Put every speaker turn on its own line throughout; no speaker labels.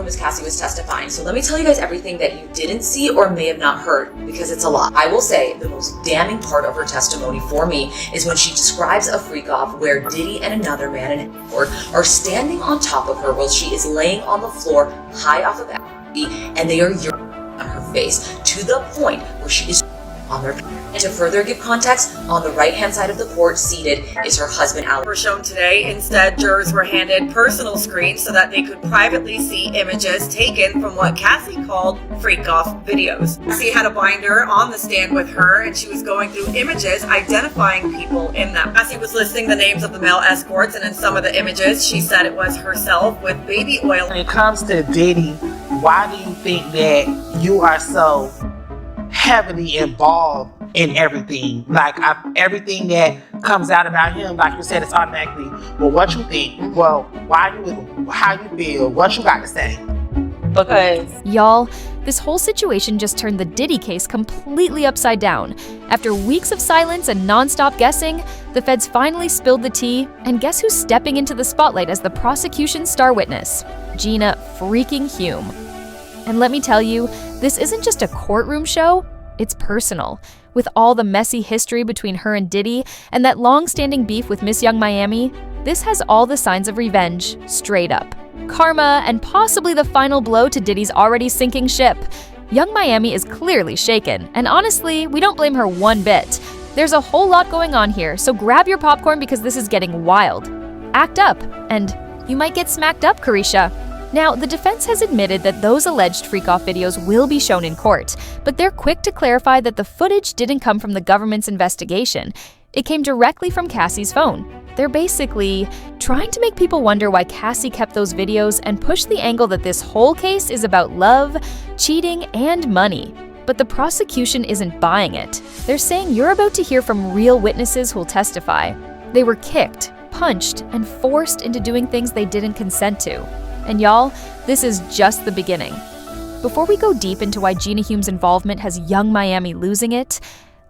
as Cassie was testifying. So let me tell you guys everything that you didn't see or may have not heard, because it's a lot. I will say the most damning part of her testimony for me is when she describes a freak off where Diddy and another man in court are standing on top of her while she is laying on the floor high off of and they are urinating on her face to the point where she is on their. And to further give context, on the right-hand side of the court, seated, is her husband, Alex.
Were shown today. Instead, jurors were handed personal screens so that they could privately see images taken from what Cassie called freak-off videos. Cassie had a binder on the stand with her, and she was going through images identifying people in them. Cassie was listing the names of the male escorts, and in some of the images, she said it was herself with baby oil.
When it comes to Diddy, why do you think that you are so heavily involved in everything? Like, everything that comes out about him, like you said, it's automatically, well, what you think? Well, how you feel? What you got to say?
Because y'all, this whole situation just turned the Diddy case completely upside down. After weeks of silence and non-stop guessing, the feds finally spilled the tea, and guess who's stepping into the spotlight as the prosecution's star witness? Gina freaking Huynh. And let me tell you, this isn't just a courtroom show, it's personal. With all the messy history between her and Diddy and that long-standing beef with Miss Young Miami, this has all the signs of revenge, straight up. Karma, and possibly the final blow to Diddy's already sinking ship. Young Miami is clearly shaken, and honestly, we don't blame her one bit. There's a whole lot going on here, so grab your popcorn because this is getting wild. Act up, and you might get smacked up, Carisha. Now, the defense has admitted that those alleged freak-off videos will be shown in court, but they're quick to clarify that the footage didn't come from the government's investigation. It came directly from Cassie's phone. They're basically trying to make people wonder why Cassie kept those videos and push the angle that this whole case is about love, cheating, and money. But the prosecution isn't buying it. They're saying you're about to hear from real witnesses who'll testify. They were kicked, punched, and forced into doing things they didn't consent to. And y'all, this is just the beginning. Before we go deep into why Gina Huyhn's involvement has Young Miami losing it,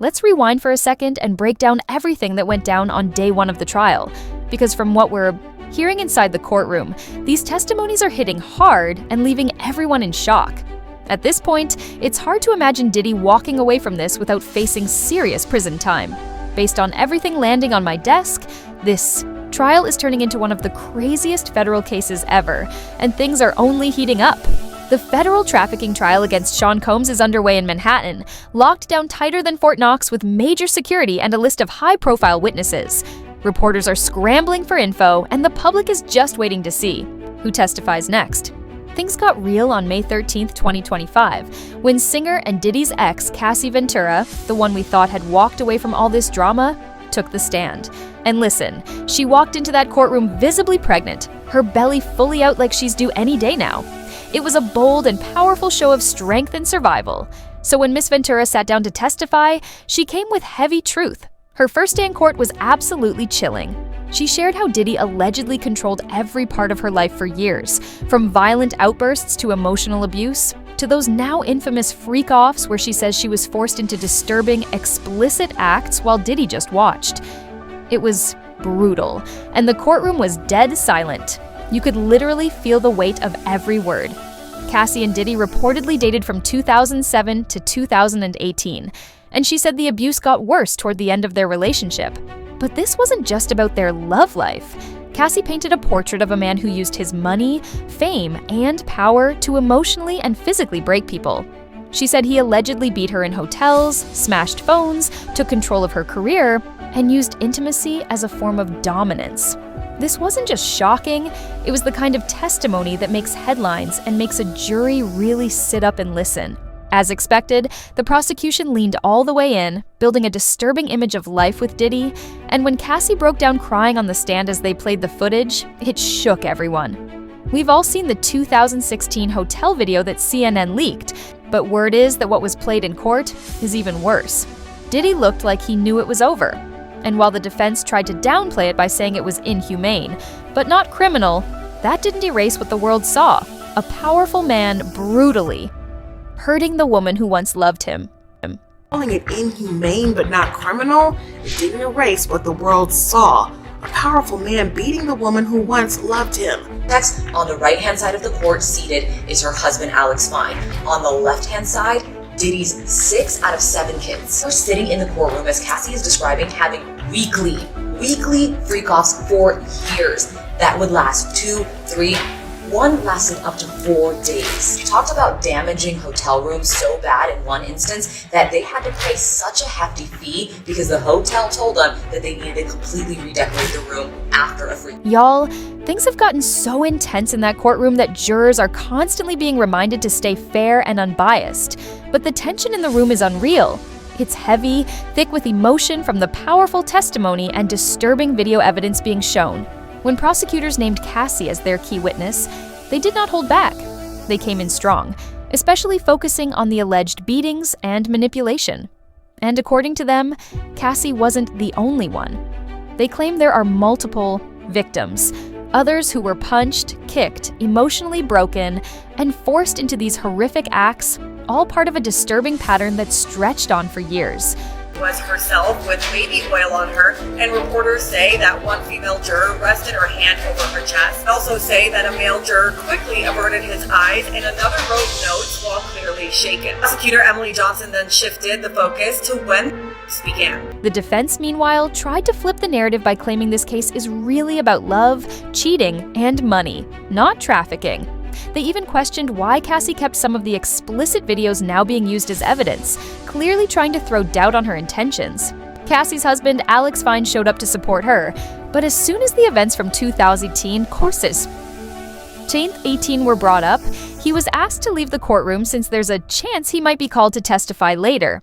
let's rewind for a second and break down everything that went down on day one of the trial. Because from what we're hearing inside the courtroom, these testimonies are hitting hard and leaving everyone in shock. At this point, it's hard to imagine Diddy walking away from this without facing serious prison time. Based on everything landing on my desk, this trial is turning into one of the craziest federal cases ever, and things are only heating up. The federal trafficking trial against Sean Combs is underway in Manhattan, locked down tighter than Fort Knox with major security and a list of high-profile witnesses. Reporters are scrambling for info, and the public is just waiting to see who testifies next. Things got real on May 13th, 2025, when singer and Diddy's ex, Cassie Ventura, the one we thought had walked away from all this drama, took the stand. And listen, she walked into that courtroom visibly pregnant, her belly fully out like she's due any day now. It was a bold and powerful show of strength and survival. So when Miss Ventura sat down to testify, she came with heavy truth. Her first day in court was absolutely chilling. She shared how Diddy allegedly controlled every part of her life for years, from violent outbursts to emotional abuse, to those now infamous freak-offs where she says she was forced into disturbing, explicit acts while Diddy just watched. It was brutal, and the courtroom was dead silent. You could literally feel the weight of every word. Cassie and Diddy reportedly dated from 2007 to 2018, and she said the abuse got worse toward the end of their relationship. But this wasn't just about their love life. Cassie painted a portrait of a man who used his money, fame, and power to emotionally and physically break people. She said he allegedly beat her in hotels, smashed phones, took control of her career, and used intimacy as a form of dominance. This wasn't just shocking, it was the kind of testimony that makes headlines and makes a jury really sit up and listen. As expected, the prosecution leaned all the way in, building a disturbing image of life with Diddy, and when Cassie broke down crying on the stand as they played the footage, it shook everyone. We've all seen the 2016 hotel video that CNN leaked, but word is that what was played in court is even worse. Diddy looked like he knew it was over, and while the defense tried to downplay it by saying it was inhumane, but not criminal, that didn't erase what the world saw: a powerful man brutally hurting the woman who once loved him.
Calling it inhumane but not criminal, it didn't erase what the world saw: a powerful man beating the woman who once loved him.
Next, on the right-hand side of the court, seated, is her husband, Alex Fine. On the left-hand side, Diddy's 6 out of 7 kids. They're sitting in the courtroom, as Cassie is describing, having weekly freak-offs for years. That would last 2, 3, one lasted up to 4 days. She talked about damaging hotel rooms so bad in one instance that they had to pay such a hefty fee because the hotel told them that they needed to completely redecorate the room after a freak.
Y'all, things have gotten so intense in that courtroom that jurors are constantly being reminded to stay fair and unbiased. But the tension in the room is unreal. It's heavy, thick with emotion from the powerful testimony and disturbing video evidence being shown. When prosecutors named Cassie as their key witness, they did not hold back. They came in strong, especially focusing on the alleged beatings and manipulation. And according to them, Cassie wasn't the only one. They claim there are multiple victims, others who were punched, kicked, emotionally broken, and forced into these horrific acts, all part of a disturbing pattern that stretched on for years.
Was herself with baby oil on her, and reporters say that one female juror rested her hand over her chest. Also say that a male juror quickly averted his eyes and another wrote notes while clearly shaken. Prosecutor Emily Johnson then shifted the focus to when this began.
The defense, meanwhile, tried to flip the narrative by claiming this case is really about love, cheating, and money, not trafficking. They even questioned why Cassie kept some of the explicit videos now being used as evidence, clearly trying to throw doubt on her intentions. Cassie's husband, Alex Fine, showed up to support her, but as soon as the events from 2018 were brought up, he was asked to leave the courtroom since there's a chance he might be called to testify later.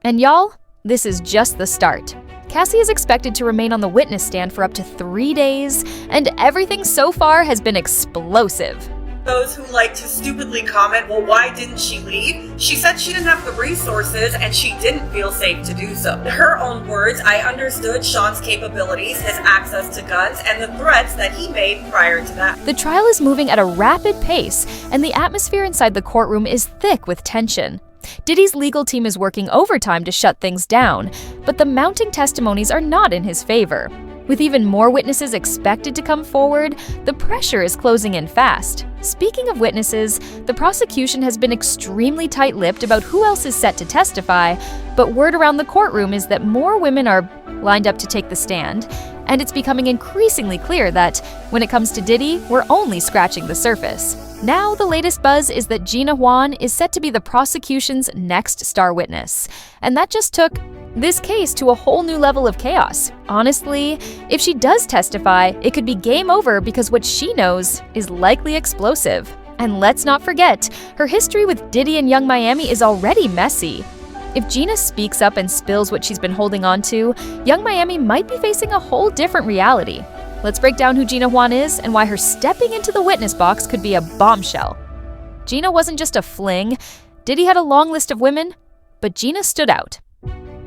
And y'all, this is just the start. Cassie is expected to remain on the witness stand for up to 3 days, and everything so far has been explosive.
Those who like to stupidly comment, well, why didn't she leave? She said she didn't have the resources and she didn't feel safe to do so. In her own words, I understood Sean's capabilities, his access to guns, and the threats that he made prior to that.
The trial is moving at a rapid pace, and the atmosphere inside the courtroom is thick with tension. Diddy's legal team is working overtime to shut things down, but the mounting testimonies are not in his favor. With even more witnesses expected to come forward, the pressure is closing in fast. Speaking of witnesses, the prosecution has been extremely tight-lipped about who else is set to testify, but word around the courtroom is that more women are lined up to take the stand, and it's becoming increasingly clear that, when it comes to Diddy, we're only scratching the surface. Now, the latest buzz is that Gina Huynh is set to be the prosecution's next star witness, and that just took this case to a whole new level of chaos. Honestly, if she does testify, it could be game over because what she knows is likely explosive. And let's not forget, her history with Diddy and Young Miami is already messy. If Gina speaks up and spills what she's been holding on to, Young Miami might be facing a whole different reality. Let's break down who Gina Huynh is and why her stepping into the witness box could be a bombshell. Gina wasn't just a fling. Diddy had a long list of women, but Gina stood out.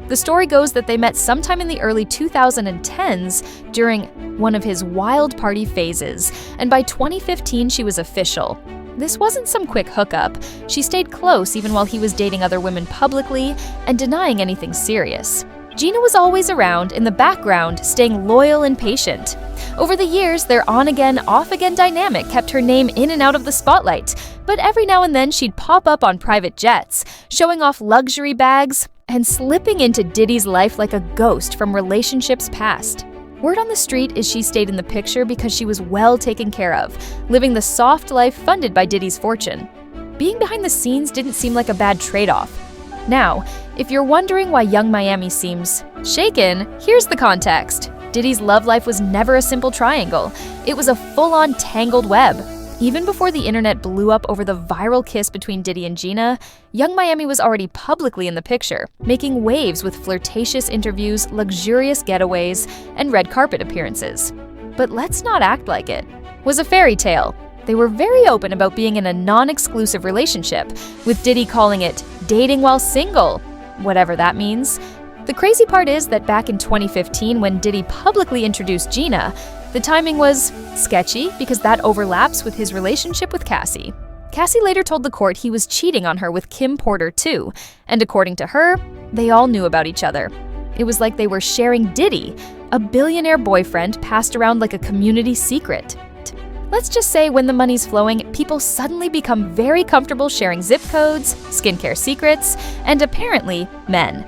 The story goes that they met sometime in the early 2010s during one of his wild party phases, and by 2015 she was official. This wasn't some quick hookup. She stayed close even while he was dating other women publicly and denying anything serious. Gina was always around in the background, staying loyal and patient. Over the years, their on-again, off-again dynamic kept her name in and out of the spotlight, but every now and then she'd pop up on private jets, showing off luxury bags, and slipping into Diddy's life like a ghost from relationships past. Word on the street is she stayed in the picture because she was well taken care of, living the soft life funded by Diddy's fortune. Being behind the scenes didn't seem like a bad trade-off. Now, if you're wondering why Young Miami seems shaken, here's the context. Diddy's love life was never a simple triangle. It was a full-on tangled web. Even before the internet blew up over the viral kiss between Diddy and Gina, Young Miami was already publicly in the picture, making waves with flirtatious interviews, luxurious getaways, and red carpet appearances. But let's not act like it was a fairy tale. They were very open about being in a non-exclusive relationship, with Diddy calling it dating while single, whatever that means. The crazy part is that back in 2015, when Diddy publicly introduced Gina, the timing was sketchy because that overlaps with his relationship with Cassie. Cassie later told the court he was cheating on her with Kim Porter too, and according to her, they all knew about each other. It was like they were sharing Diddy, a billionaire boyfriend passed around like a community secret. Let's just say when the money's flowing, people suddenly become very comfortable sharing zip codes, skincare secrets, and apparently, men.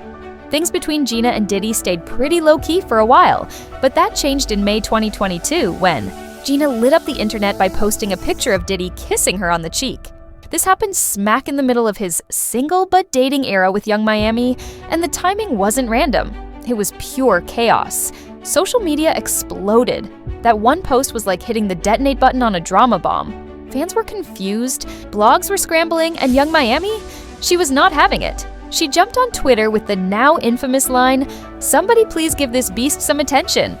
Things between Gina and Diddy stayed pretty low-key for a while, but that changed in May 2022 when Gina lit up the internet by posting a picture of Diddy kissing her on the cheek. This happened smack in the middle of his single but dating era with Young Miami, and the timing wasn't random. It was pure chaos. Social media exploded. That one post was like hitting the detonate button on a drama bomb. Fans were confused, blogs were scrambling, and Young Miami? She was not having it. She jumped on Twitter with the now infamous line, "Somebody please give this beast some attention."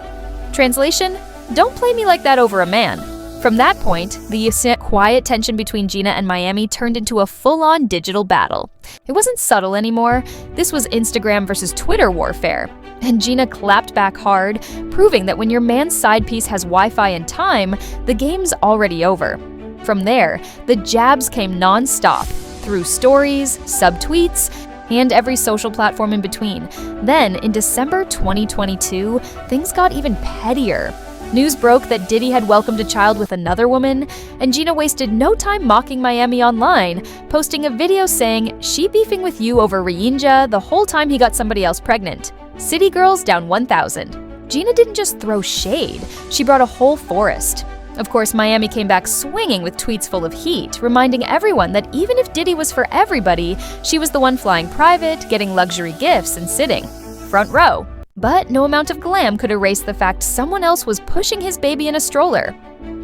Translation, "Don't play me like that over a man." From that point, the quiet tension between Gina and Miami turned into a full-on digital battle. It wasn't subtle anymore. This was Instagram versus Twitter warfare. And Gina clapped back hard, proving that when your man's side piece has Wi-Fi and time, the game's already over. From there, the jabs came non-stop, through stories, subtweets, and every social platform in between. Then, in December 2022, things got even pettier. News broke that Diddy had welcomed a child with another woman, and Gina wasted no time mocking Miami online, posting a video saying, "She beefing with you over Ryinja the whole time he got somebody else pregnant. City girls down 1,000. Gina didn't just throw shade, she brought a whole forest. Of course, Miami came back swinging with tweets full of heat, reminding everyone that even if Diddy was for everybody, she was the one flying private, getting luxury gifts, and sitting front row. But no amount of glam could erase the fact someone else was pushing his baby in a stroller.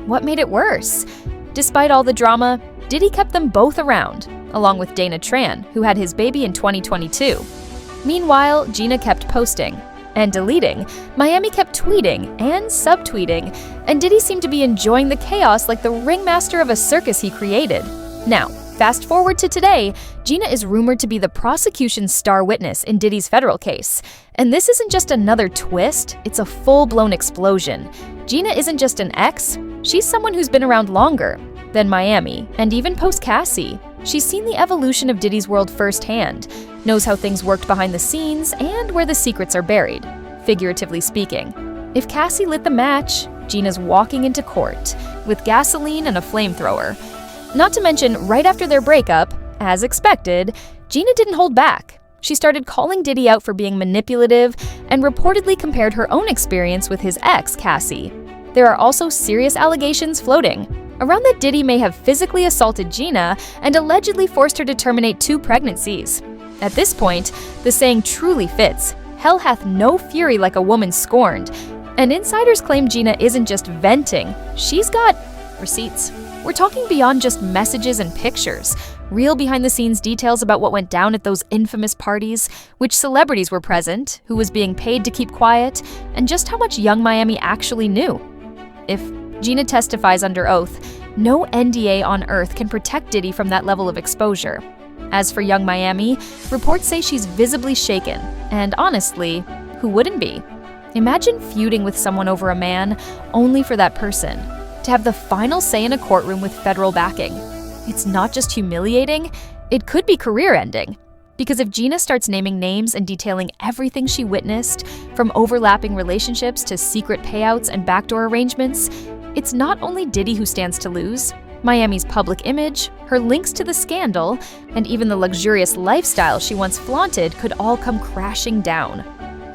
What made it worse? Despite all the drama, Diddy kept them both around, along with Dana Tran, who had his baby in 2022. Meanwhile, Gina kept posting and deleting, Miami kept tweeting and subtweeting, and Diddy seemed to be enjoying the chaos like the ringmaster of a circus he created. Now, fast forward to today, Gina is rumored to be the prosecution's star witness in Diddy's federal case. And this isn't just another twist, it's a full-blown explosion. Gina isn't just an ex, she's someone who's been around longer than Miami, and even post-Cassie. She's seen the evolution of Diddy's world firsthand, knows how things worked behind the scenes and where the secrets are buried, figuratively speaking. If Cassie lit the match, Gina's walking into court with gasoline and a flamethrower. Not to mention, right after their breakup, as expected, Gina didn't hold back. She started calling Diddy out for being manipulative and reportedly compared her own experience with his ex, Cassie. There are also serious allegations floating around that Diddy may have physically assaulted Gina and allegedly forced her to terminate 2 pregnancies. At this point, the saying truly fits, "Hell hath no fury like a woman scorned," and insiders claim Gina isn't just venting, she's got receipts. We're talking beyond just messages and pictures, real behind-the-scenes details about what went down at those infamous parties, which celebrities were present, who was being paid to keep quiet, and just how much Young Miami actually knew. If Gina testifies under oath, no NDA on earth can protect Diddy from that level of exposure. As for Young Miami, reports say she's visibly shaken, and honestly, who wouldn't be? Imagine feuding with someone over a man only for that person, to have the final say in a courtroom with federal backing. It's not just humiliating, it could be career-ending. Because if Gina starts naming names and detailing everything she witnessed, from overlapping relationships to secret payouts and backdoor arrangements, it's not only Diddy who stands to lose. Miami's public image, her links to the scandal, and even the luxurious lifestyle she once flaunted could all come crashing down.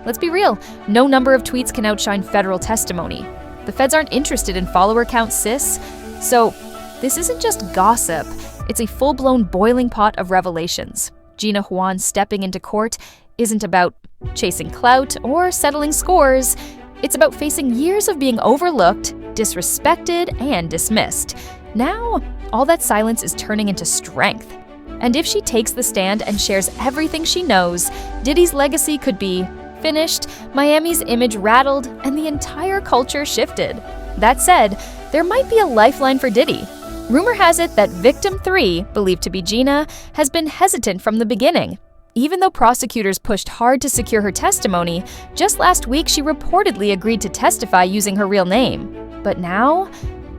Let's be real, no number of tweets can outshine federal testimony. The feds aren't interested in follower count, sis. So, this isn't just gossip, it's a full-blown boiling pot of revelations. Gina Huynh stepping into court isn't about chasing clout or settling scores. It's about facing years of being overlooked, disrespected, and dismissed. Now, all that silence is turning into strength. And if she takes the stand and shares everything she knows, Diddy's legacy could be finished, Miami's image rattled, and the entire culture shifted. That said, there might be a lifeline for Diddy. Rumor has it that victim 3, believed to be Gina, has been hesitant from the beginning. Even though prosecutors pushed hard to secure her testimony, just last week she reportedly agreed to testify using her real name. But now,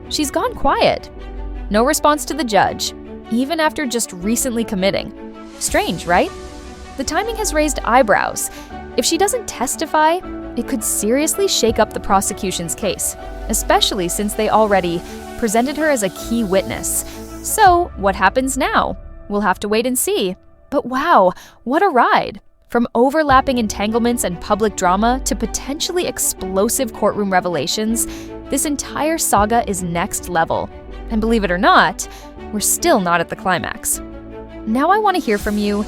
she's gone quiet. No response to the judge, even after just recently committing. Strange, right? The timing has raised eyebrows. If she doesn't testify, it could seriously shake up the prosecution's case, especially since they already presented her as a key witness. So, what happens now? We'll have to wait and see. But wow, what a ride! From overlapping entanglements and public drama to potentially explosive courtroom revelations, this entire saga is next level. And believe it or not, we're still not at the climax. Now I want to hear from you.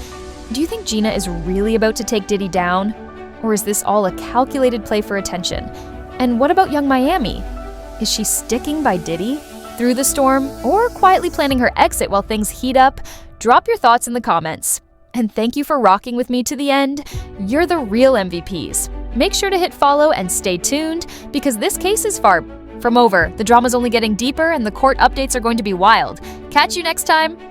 Do you think Gina is really about to take Diddy down? Or is this all a calculated play for attention? And what about young Miami? Is she sticking by Diddy through the storm, or quietly planning her exit while things heat up? Drop your thoughts in the comments. And thank you for rocking with me to the end. You're the real MVPs. Make sure to hit follow and stay tuned, because this case is far from over. The drama's only getting deeper and the court updates are going to be wild. Catch you next time.